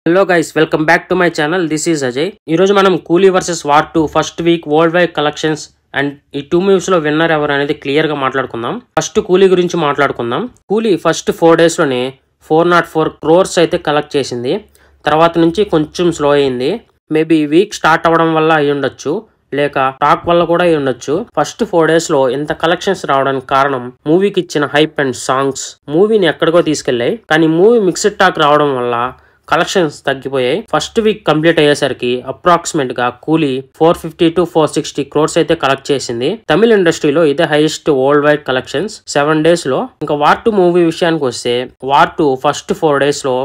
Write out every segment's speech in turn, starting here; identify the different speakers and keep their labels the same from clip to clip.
Speaker 1: Hello guys, welcome back to my channel. This is Ajay. ఈరోజు మనం కూలీ versus war 2 first week world wide collections and ఈ 2 movies లో winner ఎవరు అనేది క్లియర్ గా మాట్లాడుకుందాం. ఫస్ట్ కూలీ గురించి మాట్లాడుకుందాం. కూలీ ఫస్ట్ 4 days లోనే 404 crores అయితే కలెక్ట్ చేసింది. తర్వాత నుంచి కొంచెం స్లో అయింది. మేబీ వీక్ స్టార్ట్ అవ్వడం వల్ల అయి ఉండొచ్చు, లేక టాక్ వల్ల కూడా అయి ఉండొచ్చు. ఫస్ట్ 4 days లో ఇంత కలెక్షన్స్ రావడానికి కారణం మూవీకి ఇచ్చిన హైప్ అండ్ సాంగ్స్ మూవీని ఎక్కడికో తీసుకెళ్లాయి. కానీ మూవీ మిక్స్డ్ టాక్ రావడం వల్ల కలెక్షన్స్ తగ్గిపోయాయి. ఫస్ట్ వీక్ కంప్లీట్ అయ్యేసరికి అప్రాక్సిమేట్ గా కూలీ 450 to 460 crores అయితే కలెక్ట్ చేసింది. తమిళ ఇండస్ట్రీలో ఇదే highest world wide collections 7 days లో. ఇంకా వార్ 2 మూవీ విషయానికి వస్తే వార్ 2 ఫస్ట్ 4 days లో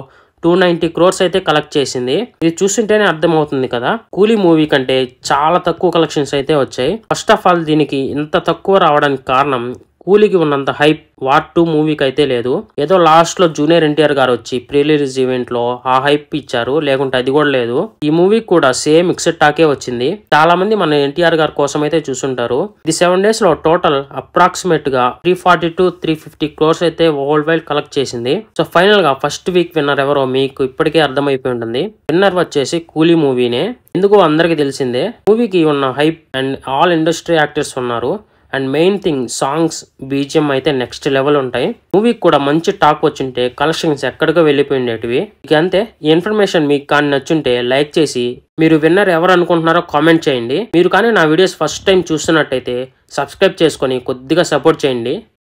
Speaker 1: 290 crores అయితే కలెక్ట్ చేసింది. ఇది చూస్తుంటేనే అర్థమవుతుంది కదా, కూలీ మూవీ కంటే చాలా తక్కువ కలెక్షన్స్ అయితే వచ్చాయి. ఫస్ట్ ఆఫ్ ఆల్ దీనికి ఇంత తక్కువ రావడానికి కారణం కూలీకి ఉన్నంత హైప్ వార్ 2 మూవీకి అయితే లేదు. ఏదో లాస్ట్ లో జూనియర్ ఎన్టీఆర్ గారు వచ్చి ప్రీ రిలీజ్ ఈవెంట్ లో ఆ హైప్ ఇచ్చారు, లేకుంటే అది కూడా లేదు. ఈ మూవీ కూడా సేమ్ మిక్స్డ్ టాకే వచ్చింది. చాలా మంది మన ఎన్టీఆర్ గారి కోసం అయితే చూసుంటారు. ఇది 7 days లో టోటల్ అప్రాక్సిమేట్ గా 340 to 350 crores అయితే వరల్డ్ వైడ్ కలెక్ట్ చేసింది. సో ఫైనల్ గా ఫస్ట్ వీక్ విన్నర్ ఎవరో మీకు ఇప్పటికే అర్థమైపోయి ఉంటుంది. విన్నర్ వచ్చేసి కూలీ మూవీనే. ఎందుకో అందరికి తెలిసిందే. మూవీకి ఉన్న hype and all industry actors ఉన్నారు. And main thing songs, BGM అయితే నెక్స్ట్ లెవెల్ ఉంటాయి. మూవీకి కూడా మంచి టాక్ వచ్చింటే కలెక్షన్స్ ఎక్కడికో వెళ్ళిపోయిండేటివి. ఇక అంతే. ఈ ఇన్ఫర్మేషన్ మీకు కానీ నచ్చుంటే లైక్ చేసి మీరు విన్నర్ ఎవరు అనుకుంటున్నారో కామెంట్ చేయండి. మీరు కానీ నా వీడియోస్ ఫస్ట్ టైం చూస్తున్నట్టయితే సబ్స్క్రైబ్ చేసుకొని కొద్దిగా సపోర్ట్ చేయండి.